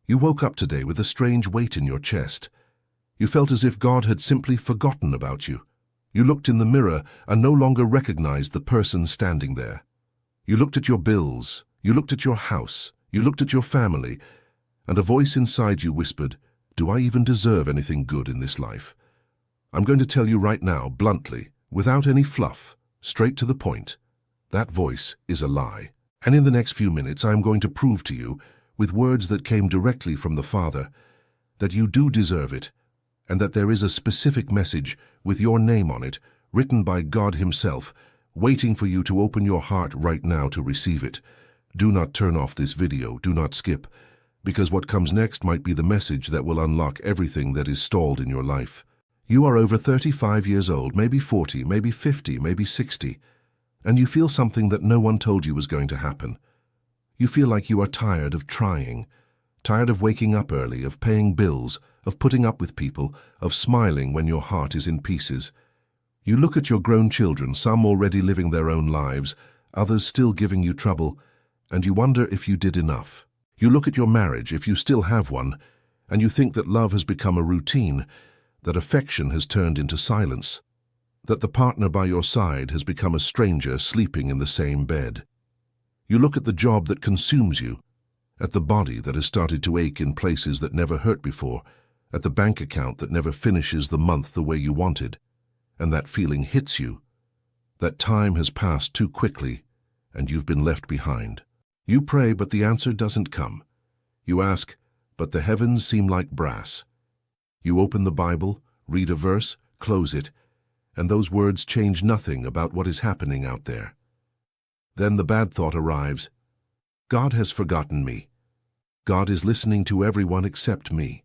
You woke up today with a strange weight in your chest. You felt as if God had simply forgotten about you. You looked in the mirror and no longer recognized the person standing there. You looked at your bills, you looked at your house, you looked at your family, and a voice inside you whispered, "Do I even deserve anything good in this life?" I'm going to tell you right now, bluntly, without any fluff, straight to the point. That voice is a lie. And in the next few minutes, I'm going to prove to you, with words that came directly from the Father, that you do deserve it, and that there is a specific message with your name on it, written by God Himself, waiting for you to open your heart right now to receive it. Do not turn off this video, do not skip, because what comes next might be the message that will unlock everything that is stalled in your life. You are over 35 years old, maybe 40, maybe 50, maybe 60, and you feel something that no one told you was going to happen. You feel like you are tired of trying, tired of waking up early, of paying bills, of putting up with people, of smiling when your heart is in pieces. You look at your grown children, some already living their own lives, others still giving you trouble, and you wonder if you did enough. You look at your marriage, if you still have one, and you think that love has become a routine, that affection has turned into silence, that the partner by your side has become a stranger sleeping in the same bed. You look at the job that consumes you, at the body that has started to ache in places that never hurt before, at the bank account that never finishes the month the way you wanted, and that feeling hits you, that time has passed too quickly and you've been left behind. You pray, but the answer doesn't come. You ask, but the heavens seem like brass. You open the Bible, read a verse, close it, and those words change nothing about what is happening out there. Then the bad thought arrives. God has forgotten me. God is listening to everyone except me.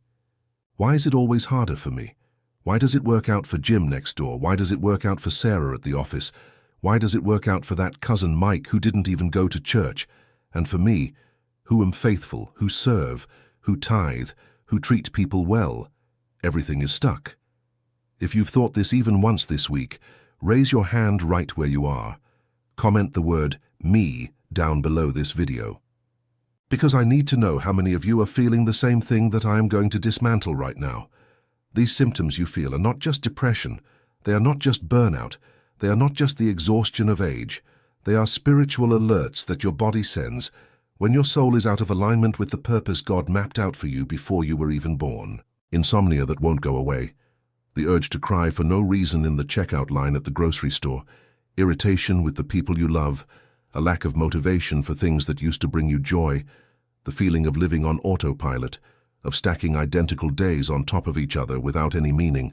Why is it always harder for me? Why does it work out for Jim next door? Why does it work out for Sarah at the office? Why does it work out for that cousin Mike who didn't even go to church? And for me, who am faithful, who serve, who tithe, who treat people well, everything is stuck. If you've thought this even once this week, raise your hand right where you are. Comment the word "me" down below this video. Because I need to know how many of you are feeling the same thing that I am going to dismantle right now. These symptoms you feel are not just depression, they are not just burnout, they are not just the exhaustion of age, they are spiritual alerts that your body sends when your soul is out of alignment with the purpose God mapped out for you before you were even born. Insomnia that won't go away, the urge to cry for no reason in the checkout line at the grocery store, irritation with the people you love, a lack of motivation for things that used to bring you joy, the feeling of living on autopilot, of stacking identical days on top of each other without any meaning.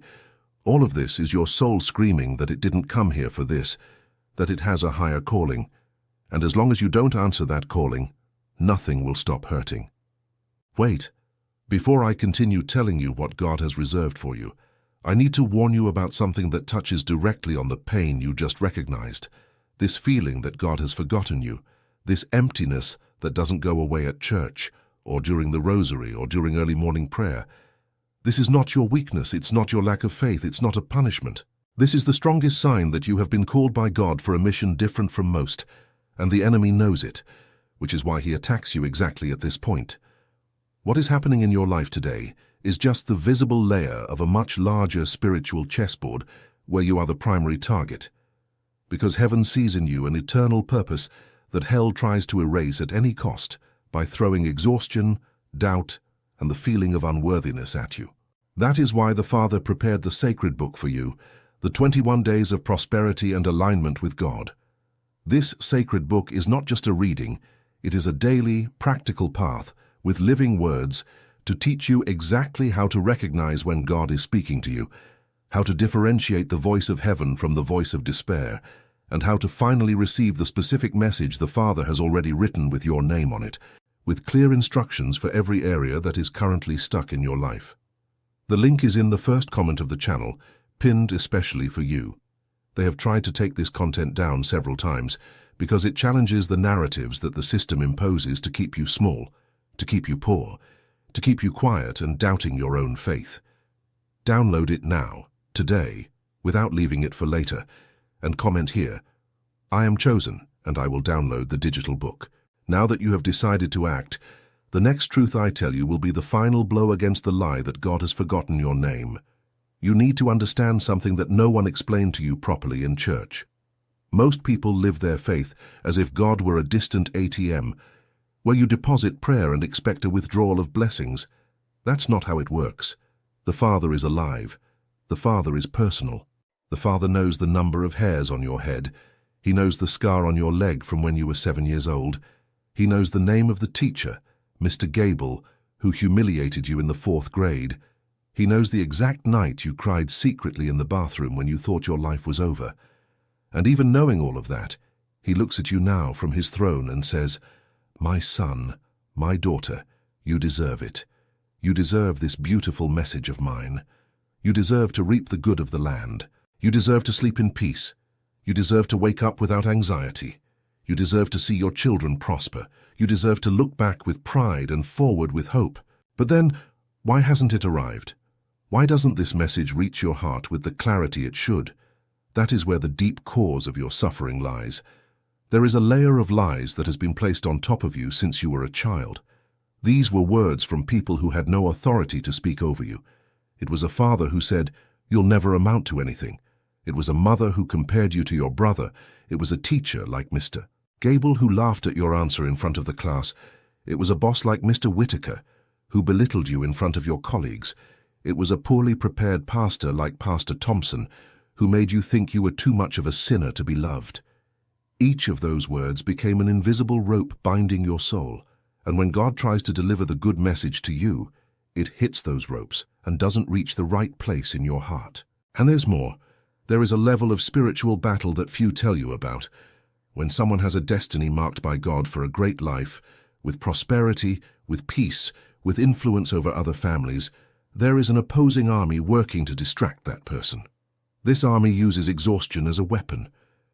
All of this is your soul screaming that it didn't come here for this, that it has a higher calling, and as long as you don't answer that calling, nothing will stop hurting. Wait, before I continue telling you what God has reserved for you, I need to warn you about something that touches directly on the pain you just recognized, this feeling that God has forgotten you, this emptiness that doesn't go away at church, or during the rosary, or during early morning prayer. This is not your weakness, it's not your lack of faith, it's not a punishment. This is the strongest sign that you have been called by God for a mission different from most, and the enemy knows it, which is why he attacks you exactly at this point. What is happening in your life today is just the visible layer of a much larger spiritual chessboard where you are the primary target. Because heaven sees in you an eternal purpose that hell tries to erase at any cost by throwing exhaustion, doubt, and the feeling of unworthiness at you. That is why the Father prepared the sacred book for you, the 21 Days of Prosperity and Alignment with God. This sacred book is not just a reading, it is a daily, practical path with living words to teach you exactly how to recognize when God is speaking to you, how to differentiate the voice of heaven from the voice of despair, and how to finally receive the specific message the Father has already written with your name on it, with clear instructions for every area that is currently stuck in your life. The link is in the first comment of the channel, pinned especially for you. They have tried to take this content down several times because it challenges the narratives that the system imposes to keep you small, to keep you poor, to keep you quiet and doubting your own faith. Download it now, today, without leaving it for later, and comment here, "I am chosen, and I will download the digital book." Now that you have decided to act, The next truth I tell you will be the final blow against the lie that God has forgotten your name. You need to understand something that no one explained to you properly in church. Most people live their faith as if God were a distant ATM, where you deposit prayer and expect a withdrawal of blessings. That's not how it works. The Father is alive. The Father is personal. The Father knows the number of hairs on your head. He knows the scar on your leg from when you were 7 years old. He knows the name of the teacher, Mr. Gable, who humiliated you in the 4th grade. He knows the exact night you cried secretly in the bathroom when you thought your life was over. And even knowing all of that, he looks at you now from his throne and says, "My son, my daughter, you deserve it. You deserve this beautiful message of mine. You deserve to reap the good of the land. You deserve to sleep in peace. You deserve to wake up without anxiety. You deserve to see your children prosper. You deserve to look back with pride and forward with hope." But then, why hasn't it arrived? Why doesn't this message reach your heart with the clarity it should? That is where the deep cause of your suffering lies. There is a layer of lies that has been placed on top of you since you were a child. These were words from people who had no authority to speak over you. It was a father who said, "You'll never amount to anything." It was a mother who compared you to your brother. It was a teacher like Mr. Gable who laughed at your answer in front of the class. It was a boss like Mr. Whitaker who belittled you in front of your colleagues. It was a poorly prepared pastor like Pastor Thompson who made you think you were too much of a sinner to be loved. Each of those words became an invisible rope binding your soul, and when God tries to deliver the good message to you, it hits those ropes and doesn't reach the right place in your heart. And there's more. There is a level of spiritual battle that few tell you about. When someone has a destiny marked by God for a great life, with prosperity, with peace, with influence over other families, there is an opposing army working to distract that person. This army uses exhaustion as a weapon.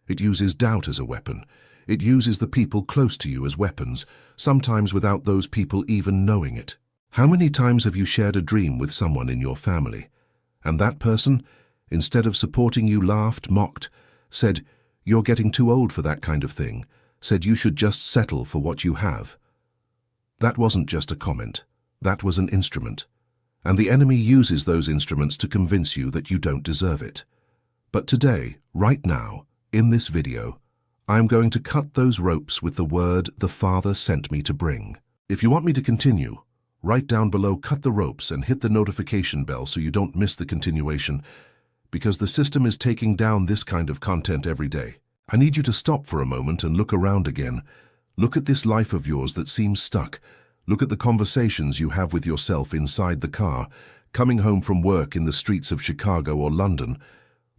It uses doubt as a weapon. It uses the people close to you as weapons, sometimes without those people even knowing it. How many times have you shared a dream with someone in your family, and that person, instead of supporting you, laughed, mocked, said, "You're getting too old for that kind of thing," said you should just settle for what you have? That wasn't just a comment. That was an instrument. And the enemy uses those instruments to convince you that you don't deserve it. But today, right now, in this video, I'm going to cut those ropes with the word the Father sent me to bring. If you want me to continue, write down below "cut the ropes" and hit the notification bell so you don't miss the continuation, because the system is taking down this kind of content every day. I need you to stop for a moment and look around again. Look at this life of yours that seems stuck. Look at the conversations you have with yourself inside the car, coming home from work in the streets of Chicago or London.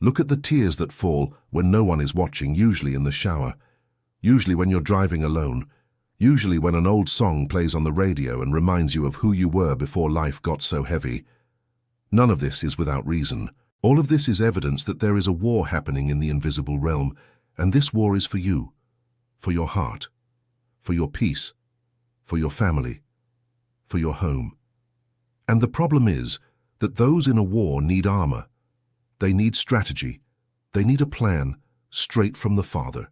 Look at the tears that fall when no one is watching, usually in the shower, usually when you're driving alone, usually when an old song plays on the radio and reminds you of who you were before life got so heavy. None of this is without reason. All of this is evidence that there is a war happening in the invisible realm, and this war is for you, for your heart, for your peace, for your family, for your home. And the problem is that those in a war need armor. They need strategy. They need a plan straight from the Father.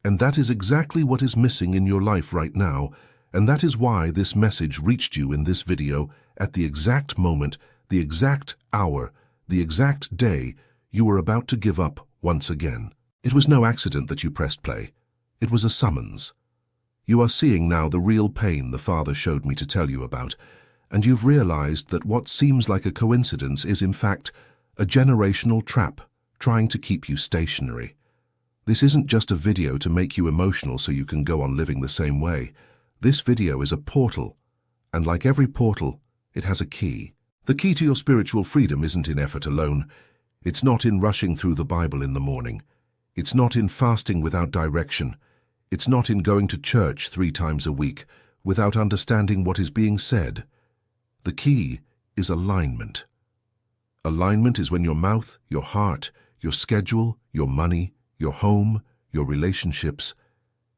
And that is exactly what is missing in your life right now, and that is why this message reached you in this video at the exact moment, the exact hour, the exact day you were about to give up once again. It was no accident that you pressed play. It was a summons. You are seeing now the real pain the Father showed me to tell you about, and you've realized that what seems like a coincidence is in fact a generational trap trying to keep you stationary. This isn't just a video to make you emotional so you can go on living the same way. This video is a portal, and like every portal, it has a key. The key to your spiritual freedom isn't in effort alone. It's not in rushing through the Bible in the morning. It's not in fasting without direction. It's not in going to church 3 times a week without understanding what is being said. The key is alignment. Alignment is when your mouth, your heart, your schedule, your money, your home, your relationships,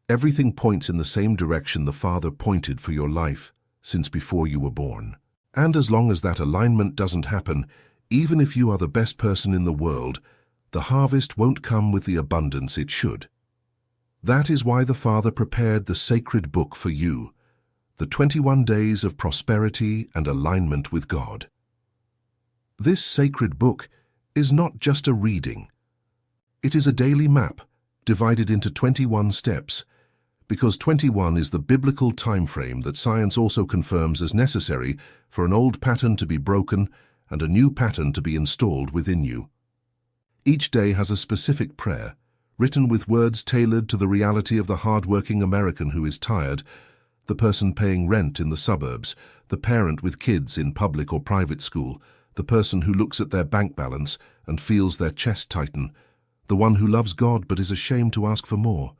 everything points in the same direction the Father pointed for your life since before you were born. And as long as that alignment doesn't happen, even if you are the best person in the world, the harvest won't come with the abundance it should. That is why the Father prepared the sacred book for you. the 21 Days of Prosperity and Alignment with God. This sacred book is not just a reading. It is a daily map divided into 21 steps, because 21 is the biblical time frame that science also confirms as necessary for an old pattern to be broken and a new pattern to be installed within you. Each day has a specific prayer, written with words tailored to the reality of the hard-working American who is tired, the person paying rent in the suburbs, the parent with kids in public or private school, the person who looks at their bank balance and feels their chest tighten, the one who loves God but is ashamed to ask for more.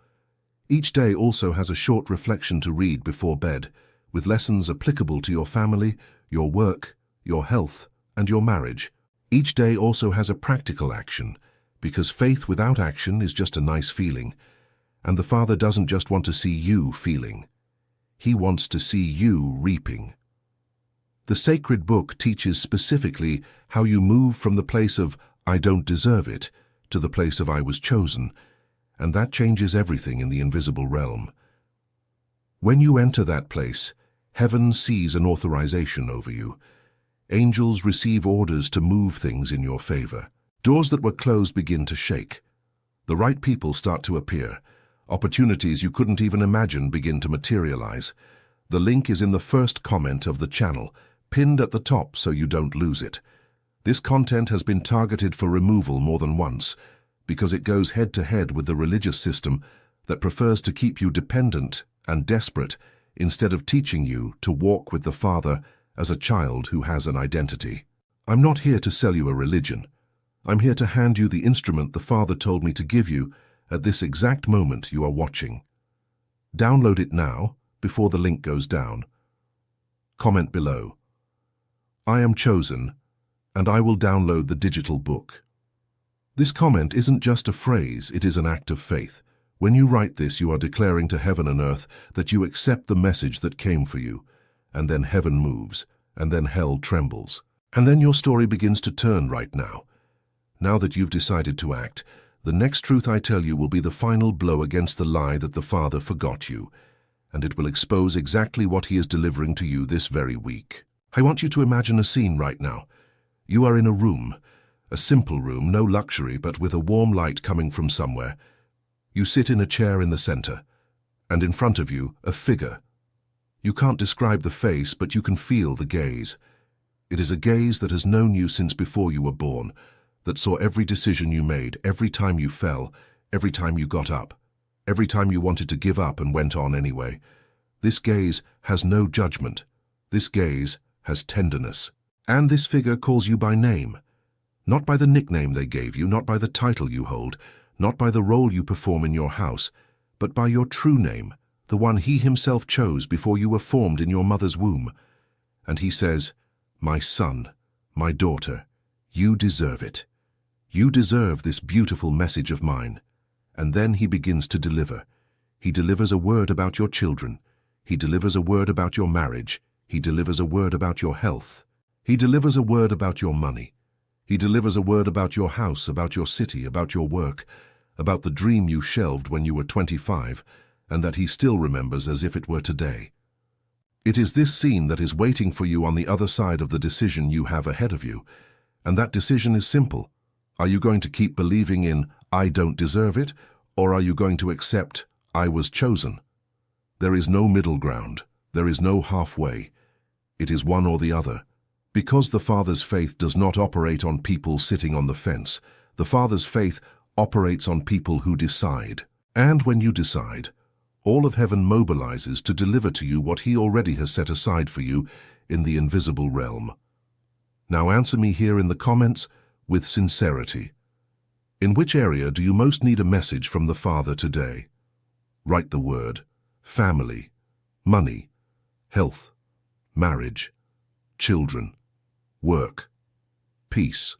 Each day also has a short reflection to read before bed, with lessons applicable to your family, your work, your health, and your marriage. Each day also has a practical action, because faith without action is just a nice feeling, and the Father doesn't just want to see you feeling. He wants to see you reaping. The sacred book teaches specifically how you move from the place of "I don't deserve it" to the place of "I was chosen," and that changes everything in the invisible realm. When you enter that place, heaven sees an authorization over you. Angels receive orders to move things in your favor. Doors that were closed begin to shake. The right people start to appear. Opportunities you couldn't even imagine begin to materialize. The link is in the first comment of the channel, pinned at the top so you don't lose it. This content has been targeted for removal more than once, because it goes head-to-head with the religious system that prefers to keep you dependent and desperate instead of teaching you to walk with the Father as a child who has an identity. I'm not here to sell you a religion. I'm here to hand you the instrument the Father told me to give you at this exact moment you are watching. Download it now, before the link goes down. Comment below. I am chosen, and I will download the digital book. This comment isn't just a phrase, it is an act of faith. When you write this, you are declaring to heaven and earth that you accept the message that came for you, and then heaven moves, and then hell trembles. And then your story begins to turn right now. Now that you've decided to act, the next truth I tell you will be the final blow against the lie that the Father forgot you, and it will expose exactly what He is delivering to you this very week. I want you to imagine a scene right now. You are in a room, a simple room, no luxury, but with a warm light coming from somewhere. You sit in a chair in the center, and in front of you, a figure. You can't describe the face, but you can feel the gaze. It is a gaze that has known you since before you were born, that saw every decision you made, every time you fell, every time you got up, every time you wanted to give up and went on anyway. This gaze has no judgment. This gaze has tenderness. And this figure calls you by name. Not by the nickname they gave you, not by the title you hold, not by the role you perform in your house, but by your true name, the one He Himself chose before you were formed in your mother's womb. And He says, "My son, my daughter, you deserve it. You deserve this beautiful message of mine." And then He begins to deliver. He delivers a word about your children. He delivers a word about your marriage. He delivers a word about your health. He delivers a word about your money. He delivers a word about your house, about your city, about your work, about the dream you shelved when you were 25, and that He still remembers as if it were today. It is this scene that is waiting for you on the other side of the decision you have ahead of you, and that decision is simple. Are you going to keep believing in "I don't deserve it," or are you going to accept "I was chosen"? There is no middle ground. There is no halfway. It is one or the other. Because the Father's faith does not operate on people sitting on the fence, the Father's faith operates on people who decide. And when you decide, all of heaven mobilizes to deliver to you what He already has set aside for you in the invisible realm. Now answer me here in the comments with sincerity. In which area do you most need a message from the Father today? Write the word family, money, health, marriage, children, work, peace.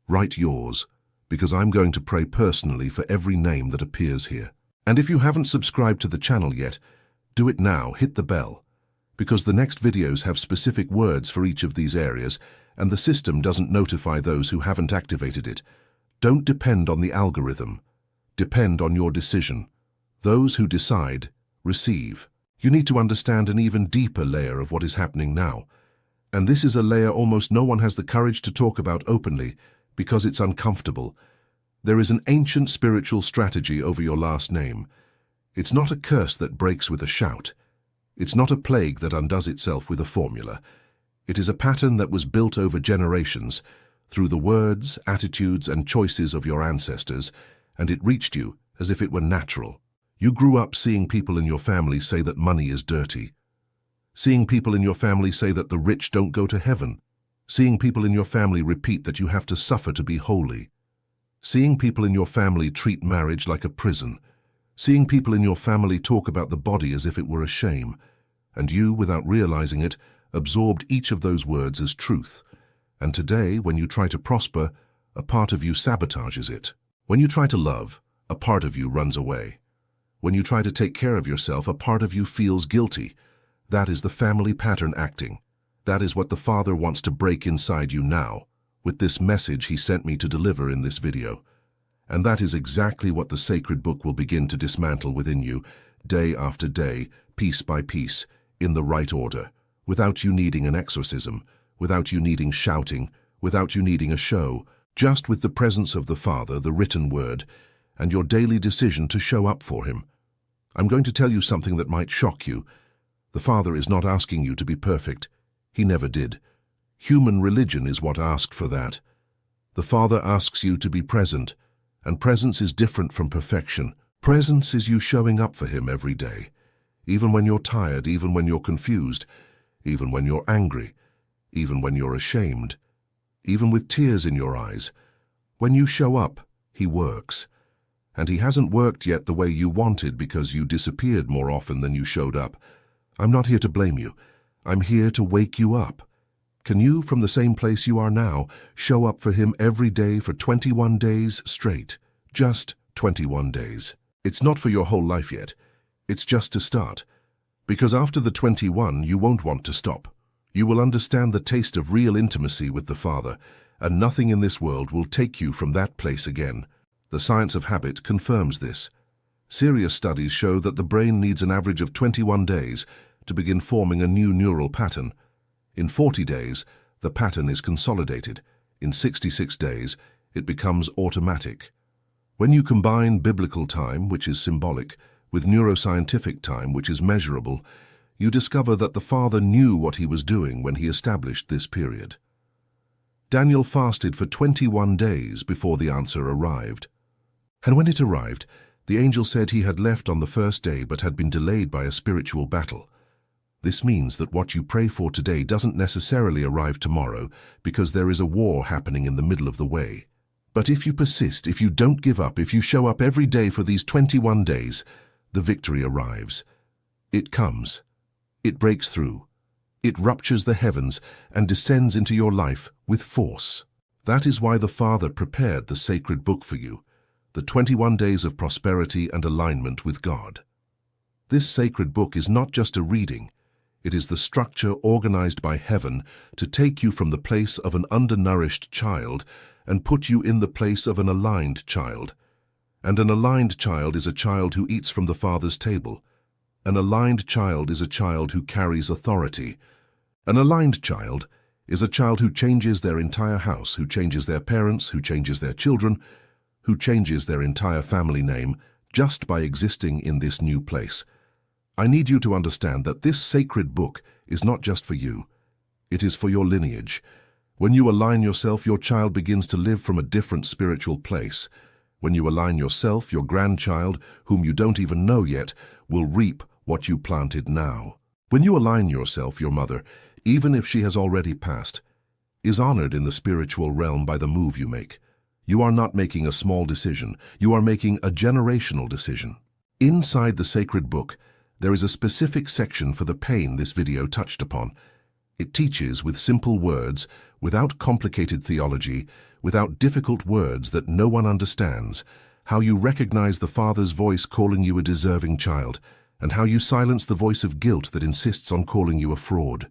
Write yours, because I'm going to pray personally for every name that appears here. And if you haven't subscribed to the channel yet, do it now, hit the bell, because the next videos have specific words for each of these areas, and the system doesn't notify those who haven't activated it. Don't depend on the algorithm. Depend on your decision. Those who decide, receive. You need to understand an even deeper layer of what is happening now. And this is a layer almost no one has the courage to talk about openly because it's uncomfortable. There is an ancient spiritual strategy over your last name. It's not a curse that breaks with a shout. It's not a plague that undoes itself with a formula. It is a pattern that was built over generations, through the words, attitudes, and choices of your ancestors, and it reached you as if it were natural. You grew up seeing people in your family say that money is dirty. Seeing people in your family say that the rich don't go to heaven. Seeing people in your family repeat that you have to suffer to be holy. Seeing people in your family treat marriage like a prison. Seeing people in your family talk about the body as if it were a shame. And you, without realizing it, absorbed each of those words as truth. And today, when you try to prosper, a part of you sabotages it. When you try to love, a part of you runs away. When you try to take care of yourself, a part of you feels guilty. That is the family pattern acting. That is what the Father wants to break inside you now, with this message he sent me to deliver in this video. And that is exactly what the sacred book will begin to dismantle within you, day after day, piece by piece, in the right order, without you needing an exorcism, without you needing shouting, without you needing a show, just with the presence of the Father, the written word, and your daily decision to show up for him. I'm going to tell you something that might shock you. The Father is not asking you to be perfect. He never did. Human religion is what asked for that. The Father asks you to be present, and presence is different from perfection. Presence is you showing up for him every day, even when you're tired, even when you're confused, even when you're angry, even when you're ashamed, even with tears in your eyes. When you show up, he works. And he hasn't worked yet the way you wanted because you disappeared more often than you showed up. I'm not here to blame you. I'm here to wake you up. Can you, from the same place you are now, show up for him every day for 21 days straight? Just 21 days. It's not for your whole life yet. It's just to start. Because after the 21, you won't want to stop. You will understand the taste of real intimacy with the Father, and nothing in this world will take you from that place again. The science of habit confirms this. Serious studies show that the brain needs an average of 21 days to begin forming a new neural pattern. In 40 days, the pattern is consolidated. In 66 days, it becomes automatic. When you combine biblical time, which is symbolic, with neuroscientific time, which is measurable, you discover that the Father knew what he was doing when he established this period. Daniel fasted for 21 days before the answer arrived. And when it arrived, the angel said he had left on the first day but had been delayed by a spiritual battle. This means that what you pray for today doesn't necessarily arrive tomorrow because there is a war happening in the middle of the way. But if you persist, if you don't give up, if you show up every day for these 21 days, the victory arrives. It comes. It breaks through. It ruptures the heavens and descends into your life with force. That is why the Father prepared the sacred book for you, the 21 days of prosperity and alignment with God. This sacred book is not just a reading. It is the structure organized by heaven to take you from the place of an undernourished child and put you in the place of an aligned child. And an aligned child is a child who eats from the Father's table. An aligned child is a child who carries authority. An aligned child is a child who changes their entire house, who changes their parents, who changes their children, who changes their entire family name just by existing in this new place. I need you to understand that this sacred book is not just for you. It is for your lineage. When you align yourself, your child begins to live from a different spiritual place. When you align yourself, your grandchild, whom you don't even know yet, will reap what you planted now. When you align yourself, your mother, even if she has already passed, is honored in the spiritual realm by the move you make. You are not making a small decision. You are making a generational decision. Inside the sacred book, there is a specific section for the pain this video touched upon. It teaches with simple words, without complicated theology, without difficult words that no one understands, how you recognize the Father's voice calling you a deserving child, and how you silence the voice of guilt that insists on calling you a fraud.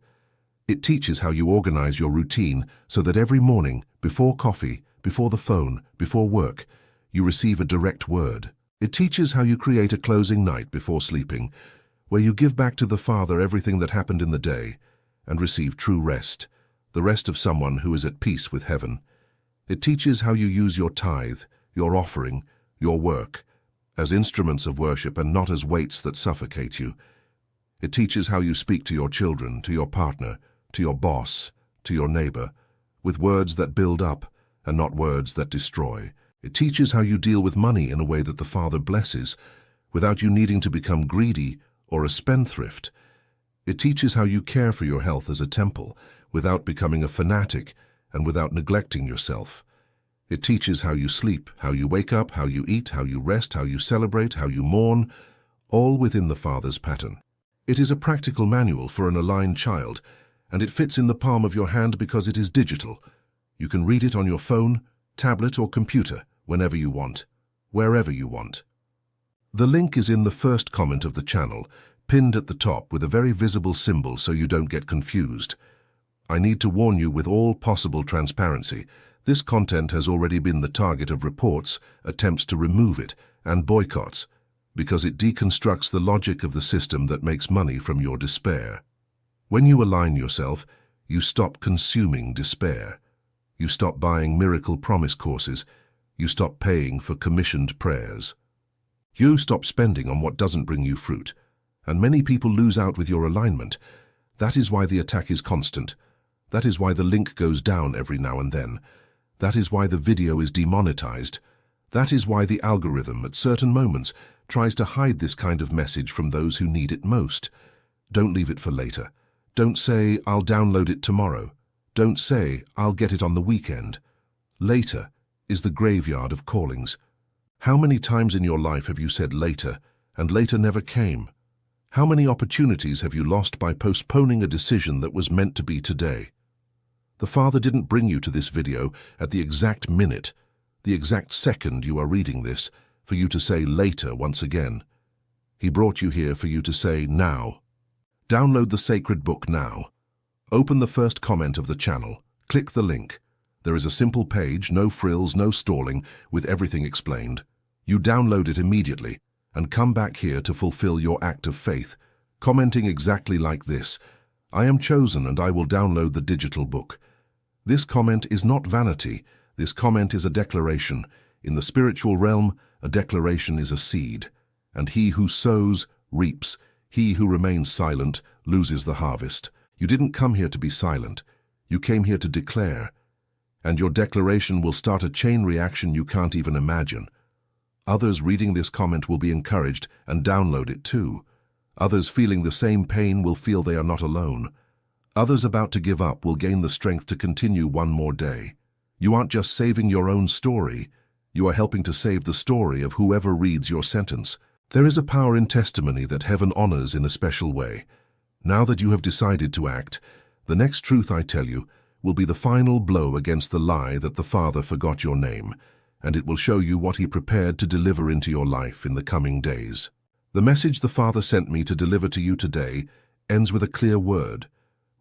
It teaches how you organize your routine so that every morning, before coffee, before the phone, before work, you receive a direct word. It teaches how you create a closing night before sleeping, where you give back to the Father everything that happened in the day and receive true rest, the rest of someone who is at peace with heaven. It teaches how you use your tithe, your offering, your work, as instruments of worship and not as weights that suffocate you. It teaches how you speak to your children, to your partner, to your boss, to your neighbor, with words that build up and not words that destroy. It teaches how you deal with money in a way that the Father blesses, without you needing to become greedy or a spendthrift. It teaches how you care for your health as a temple, without becoming a fanatic and without neglecting yourself. It teaches how you sleep, how you wake up, how you eat, how you rest, how you celebrate, how you mourn, all within the Father's pattern. It is a practical manual for an aligned child, and it fits in the palm of your hand because it is digital. You can read it on your phone, tablet, or computer, whenever you want, wherever you want. The link is in the first comment of the channel, pinned at the top with a very visible symbol so you don't get confused. I need to warn you with all possible transparency, this content has already been the target of reports, attempts to remove it, and boycotts, because it deconstructs the logic of the system that makes money from your despair. When you align yourself, you stop consuming despair. You stop buying miracle promise courses. You stop paying for commissioned prayers. You stop spending on what doesn't bring you fruit. And many people lose out with your alignment. That is why the attack is constant. That is why the link goes down every now and then. That is why the video is demonetized. That is why the algorithm, at certain moments, tries to hide this kind of message from those who need it most. Don't leave it for later. Don't say, "I'll download it tomorrow." Don't say, "I'll get it on the weekend." Later is the graveyard of callings. How many times in your life have you said later, and later never came? How many opportunities have you lost by postponing a decision that was meant to be today? The Father didn't bring you to this video at the exact minute, the exact second you are reading this, for you to say later once again. He brought you here for you to say now. Download the sacred book now. Open the first comment of the channel. Click the link. There is a simple page, no frills, no stalling, with everything explained. You download it immediately and come back here to fulfill your act of faith, commenting exactly like this: "I am chosen and I will download the digital book." This comment is not vanity. This comment is a declaration. In the spiritual realm, a declaration is a seed. And he who sows, reaps. He who remains silent loses the harvest. You didn't come here to be silent. You came here to declare. And your declaration will start a chain reaction you can't even imagine. Others reading this comment will be encouraged and download it too. Others feeling the same pain will feel they are not alone. Others about to give up will gain the strength to continue one more day. You aren't just saving your own story. You are helping to save the story of whoever reads your sentence. There is a power in testimony that heaven honors in a special way. Now that you have decided to act, the next truth I tell you will be the final blow against the lie that the Father forgot your name, and it will show you what He prepared to deliver into your life in the coming days. The message the Father sent me to deliver to you today ends with a clear word,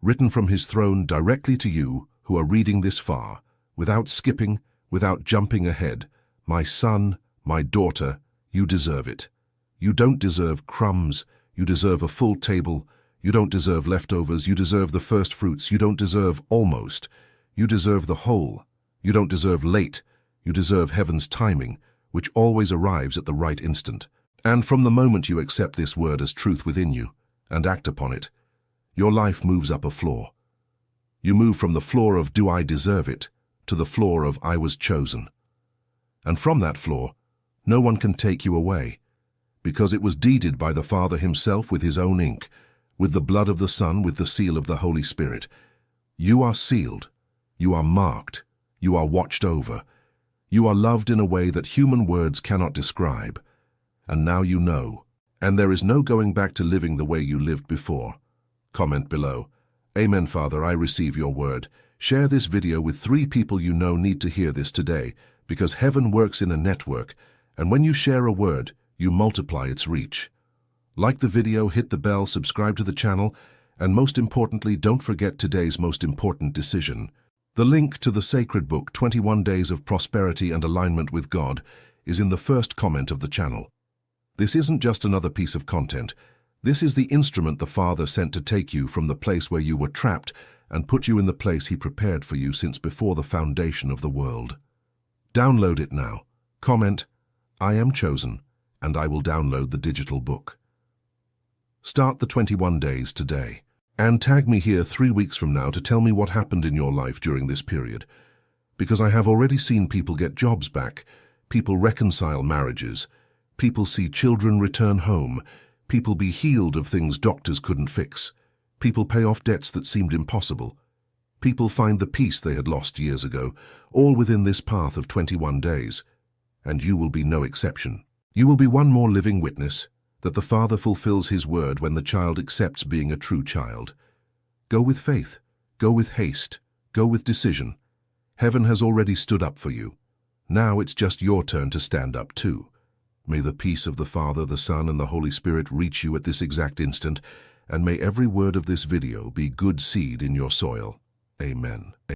written from His throne directly to you who are reading this far, without skipping, without jumping ahead. My son, my daughter, you deserve it. You don't deserve crumbs. You deserve a full table. You don't deserve leftovers. You deserve the first fruits. You don't deserve almost. You deserve the whole. You don't deserve late. You deserve heaven's timing, which always arrives at the right instant. And from the moment you accept this word as truth within you and act upon it, your life moves up a floor. You move from the floor of "do I deserve it" to the floor of "I was chosen." And from that floor, no one can take you away, because it was deeded by the Father Himself with His own ink, with the blood of the Son, with the seal of the Holy Spirit. You are sealed. You are marked. You are watched over. You are loved in a way that human words cannot describe. And now you know. And there is no going back to living the way you lived before. Comment below. Amen, Father, I receive your word. Share this video with 3 people you know need to hear this today, because heaven works in a network, and when you share a word, you multiply its reach. Like the video, hit the bell, subscribe to the channel, and most importantly, don't forget today's most important decision. The link to the sacred book, 21 Days of Prosperity and Alignment with God, is in the first comment of the channel. This isn't just another piece of content. This is the instrument the Father sent to take you from the place where you were trapped and put you in the place He prepared for you since before the foundation of the world. Download it now. Comment, "I am chosen," and I will download the digital book. Start the 21 days today. And tag me here 3 weeks from now to tell me what happened in your life during this period. Because I have already seen people get jobs back, people reconcile marriages, people see children return home, people be healed of things doctors couldn't fix, people pay off debts that seemed impossible, people find the peace they had lost years ago, all within this path of 21 days. And you will be no exception. You will be one more living witness that the Father fulfills His word when the child accepts being a true child. Go with faith, go with haste, go with decision. Heaven has already stood up for you. Now it's just your turn to stand up too. May the peace of the Father, the Son, and the Holy Spirit reach you at this exact instant, and may every word of this video be good seed in your soil. Amen.